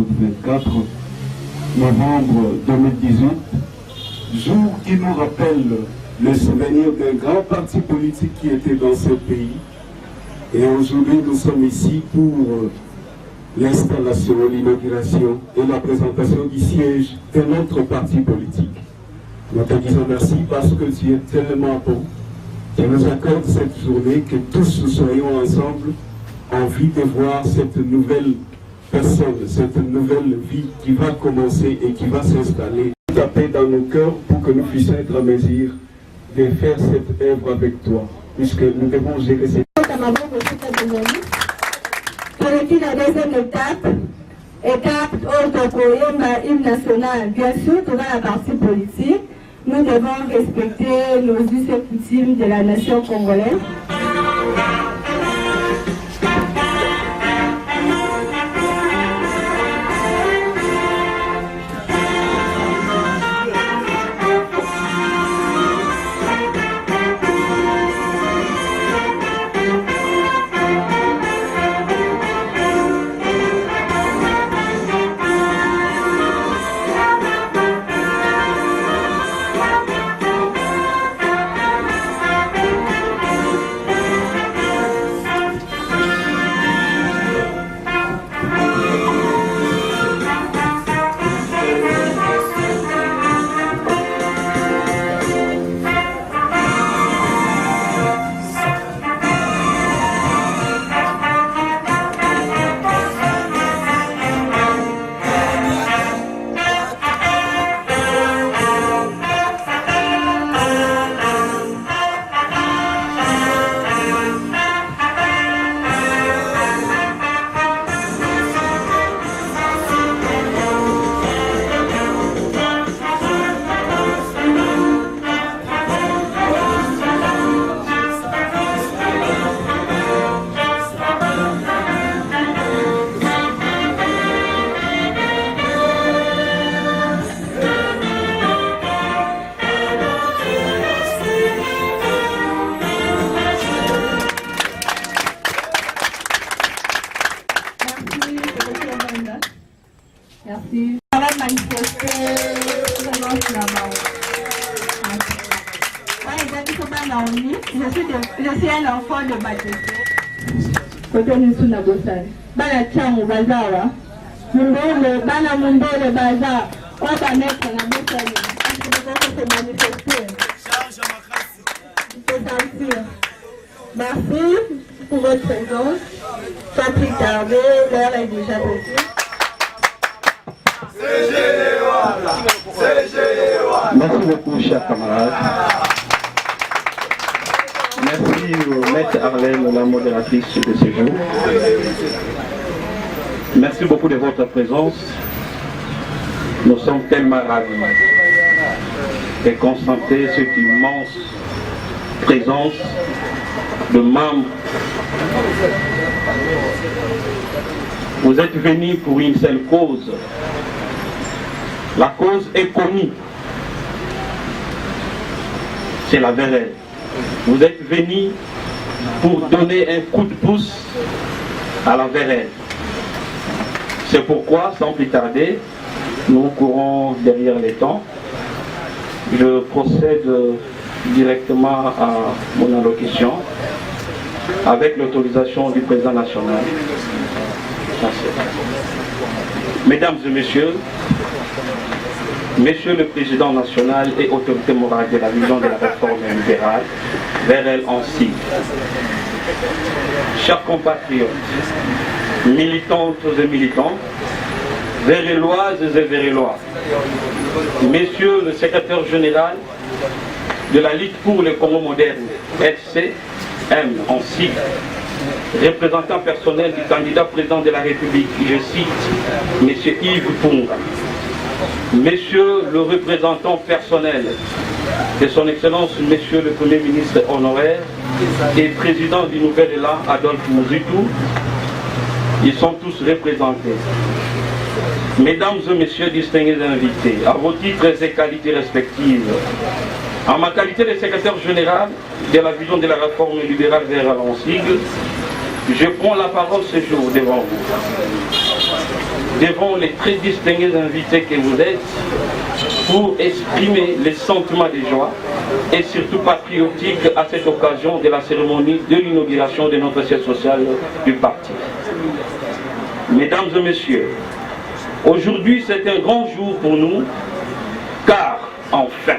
24 novembre 2018, jour qui nous rappelle le souvenir d'un grand parti politique qui était dans ce pays. Et aujourd'hui, nous sommes ici pour l'installation, l'inauguration et la présentation du siège de notre parti politique. Nous te disons merci parce que tu es tellement bon. Tu nous accordes cette journée, que tous nous soyons ensemble, envie de voir cette nouvelle personne, cette nouvelle vie qui va commencer et qui va s'installer, taper dans nos cœurs pour que nous puissions être en mesure de faire cette œuvre avec toi, puisque nous devons gérer cette... Pour la deuxième étape au hymne national, bien sûr, dans la partie politique, nous devons respecter nos us et coutumes de la nation congolaise. Merci. On va manifester je suis un enfant de Batete. Côté nous na bosani. Bana changu bazawa. Mundole, bana mundole baza. On va mettre na bosani. On va se manifester. Merci pour votre présence. Sans plus tarder, l'heure est déjà passée. Merci beaucoup, chers camarades. Merci, Maître Arlène, la modératrice de ce jour. Merci beaucoup de votre présence. Nous sommes tellement ravis de constater cette immense présence de membres. Vous êtes venus pour une seule cause. La cause est connue. C'est la VRL. Vous êtes venus pour donner un coup de pouce à la VRL. C'est pourquoi, sans plus tarder, nous courons derrière les temps. Je procède directement à mon allocution avec l'autorisation du président national. Mesdames et messieurs, Monsieur le Président national et autorité morale de la vision de la réforme libérale, VRL en sigle. Chers compatriotes, militantes et militants, Véréloises et Vérélois, Messieurs le secrétaire général de la Ligue pour le Congo moderne, FCM en sigle, représentant personnel du candidat président de la République, je cite, M. Yves Punga, Monsieur le représentant personnel de son Excellence, Monsieur le Premier ministre honoraire et président du Nouvel Élan, Adolphe Mouzitou, ils sont tous représentés. Mesdames et Messieurs distingués invités, à vos titres et qualités respectives, en ma qualité de secrétaire général de la vision de la réforme libérale VRL en sigle, je prends la parole ce jour devant vous. devant les très distingués invités que vous êtes pour exprimer les sentiments de joie et surtout patriotiques à cette occasion de la cérémonie de l'inauguration de notre siège social du parti. Mesdames et messieurs, aujourd'hui c'est un grand jour pour nous car enfin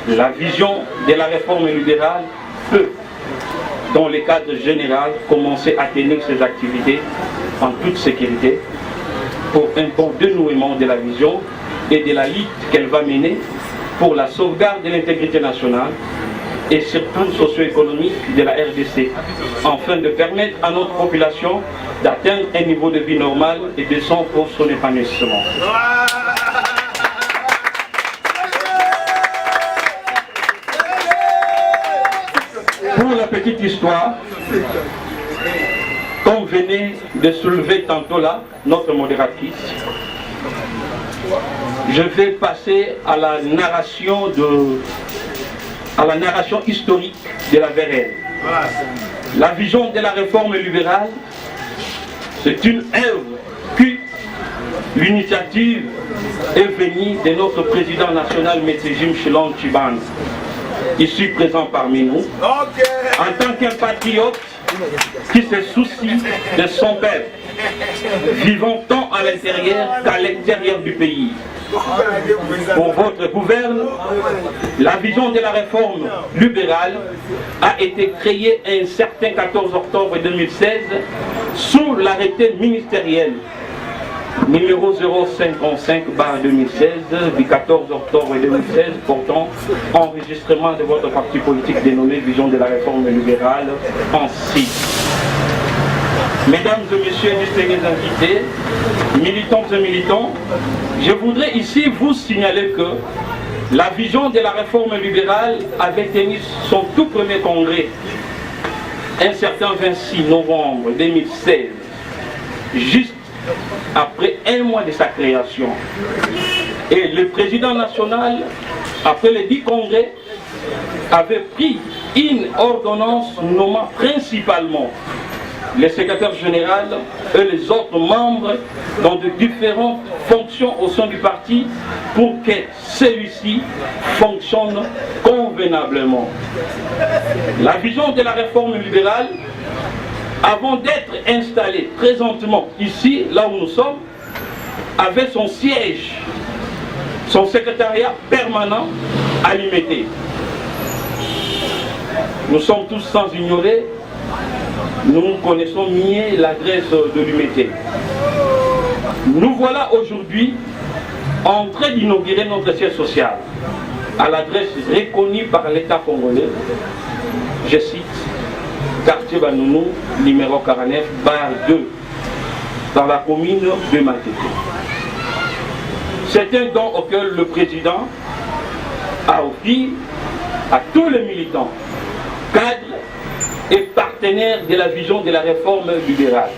la vision de la réforme libérale peut, dans le cadre général, commencer à tenir ses activités en toute sécurité pour un bon dénouement de la vision et de la lutte qu'elle va mener pour la sauvegarde de l'intégrité nationale et surtout socio-économique de la RDC, afin de permettre à notre population d'atteindre un niveau de vie normal et décent pour son épanouissement. Pour la petite histoire, comme venait de soulever tantôt là notre modératrice, je vais passer à la narration historique de la VRL. La vision de la réforme libérale, c'est une œuvre puis l'initiative est venue de notre président national, M. Jim Shilong Tshibanda, ici présent parmi nous, en tant qu'un patriote qui se soucie de son peuple, vivant tant à l'intérieur qu'à l'extérieur du pays. Pour votre gouverne, la vision de la réforme libérale a été créée un certain 14 octobre 2016 sous l'arrêté ministériel numéro 055/2016 du 14 octobre 2016 portant enregistrement de votre parti politique dénommé Vision de la réforme libérale en 6. Mesdames et messieurs distingués invités, militantes et militants, je voudrais ici vous signaler que la vision de la réforme libérale avait tenu son tout premier congrès un certain 26 novembre 2016, juste après un mois de sa création. Et le président national, après les 10 congrès, avait pris une ordonnance nommant principalement le secrétaire général et les autres membres dans de différentes fonctions au sein du parti pour que celui-ci fonctionne convenablement. La vision de la réforme libérale, avant d'être installée présentement ici, là où nous sommes, avait son siège, son secrétariat permanent à Limete. Nous sommes tous sans ignorer, nous connaissons mieux l'adresse de Limete. Nous voilà aujourd'hui en train d'inaugurer notre siège social à l'adresse reconnue par l'État congolais. Je cite, quartier Banounou, numéro 49, barre 2, dans la commune de Matete. C'est un don auquel le président a offert à tous les militants, cadres et partenaires de la vision de la réforme libérale.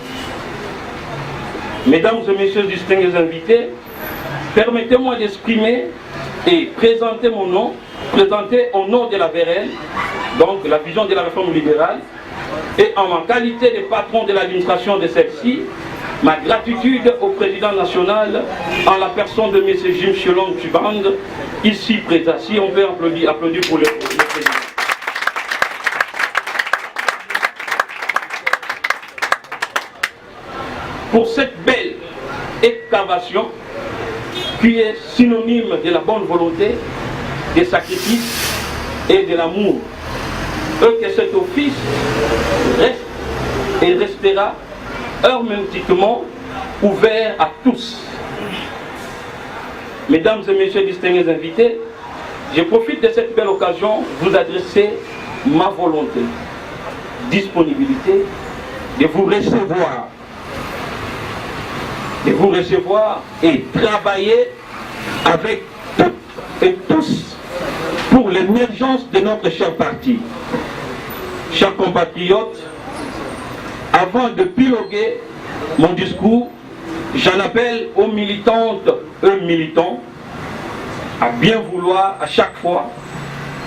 Mesdames et messieurs distingués invités, permettez-moi d'exprimer et présenter mon nom, présenter au nom de la VRL, donc la vision de la réforme libérale, et en ma qualité de patron de l'administration de celle-ci, ma gratitude au président national en la personne de M. Jim Shilong Tshibanda, ici présent. Si on peut applaudir pour le président. Pour cette belle excavation qui est synonyme de la bonne volonté, des sacrifices et de l'amour, et que cet office reste et restera hermétiquement ouvert à tous. Mesdames et messieurs distingués invités, je profite de cette belle occasion pour vous adresser ma volonté, disponibilité de vous recevoir et travailler avec toutes et tous pour l'émergence de notre cher parti. Chers compatriotes, avant de piloguer mon discours, j'en appelle aux militantes et militants à bien vouloir à chaque fois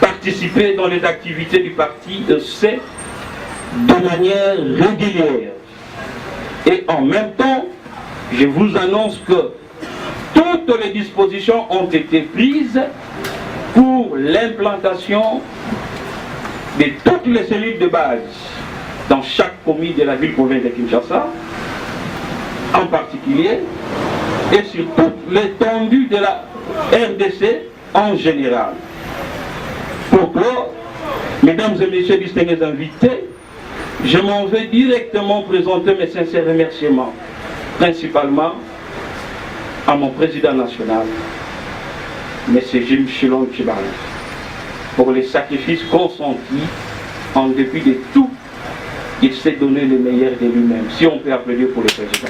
participer dans les activités du parti de manière régulière et en même temps je vous annonce que toutes les dispositions ont été prises pour l'implantation de toutes les cellules de base dans chaque commune de la ville-province de Kinshasa, en particulier, et sur toute l'étendue de la RDC en général. Pour clore, mesdames et messieurs distingués invités, je m'en vais directement présenter mes sincères remerciements, principalement à mon président national, M. Jim Chilon Chibari, pour les sacrifices consentis en dépit de tout. Il s'est donné le meilleur de lui-même. Si on peut applaudir pour le président.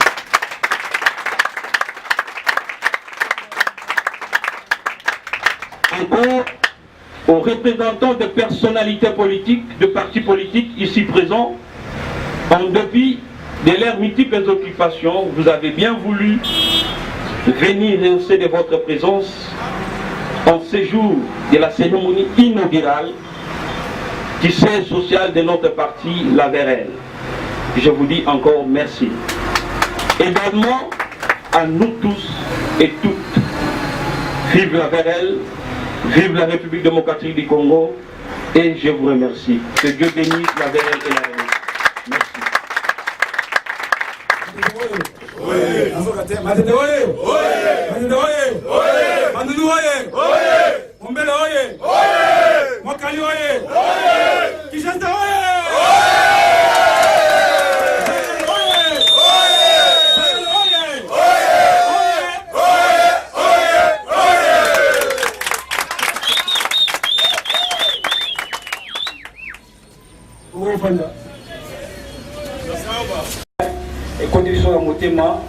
Encore aux représentants de personnalités politiques, de partis politiques ici présents, en dépit de leurs multiples occupations, vous avez bien voulu venir rehausser de votre présence en séjour de la cérémonie inaugurale du siège social de notre parti, la VRL. Je vous dis encore merci. Également à nous tous et toutes. Vive la VRL, vive la République démocratique du Congo, et je vous remercie. Que Dieu bénisse la VRL et la RDC. Merci. Et condition à motema